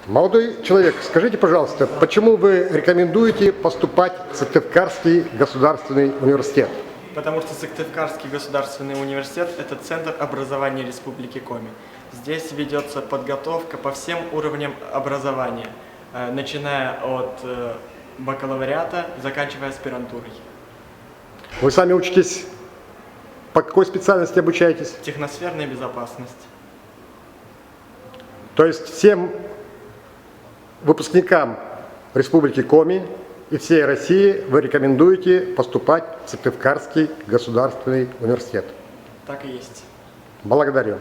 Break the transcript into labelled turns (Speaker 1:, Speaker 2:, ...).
Speaker 1: Молодой человек, скажите, пожалуйста, почему вы рекомендуете поступать в Сыктывкарский государственный университет?
Speaker 2: Потому что Сыктывкарский государственный университет – это центр образования Республики Коми. Здесь ведется подготовка по всем уровням образования, начиная от бакалавриата, заканчивая аспирантурой.
Speaker 1: Вы сами учитесь, по какой специальности обучаетесь?
Speaker 2: Техносферная безопасность.
Speaker 1: То есть всем выпускникам Республики Коми и всей России вы рекомендуете поступать в Сыктывкарский государственный университет?
Speaker 2: Так и есть.
Speaker 1: Благодарю.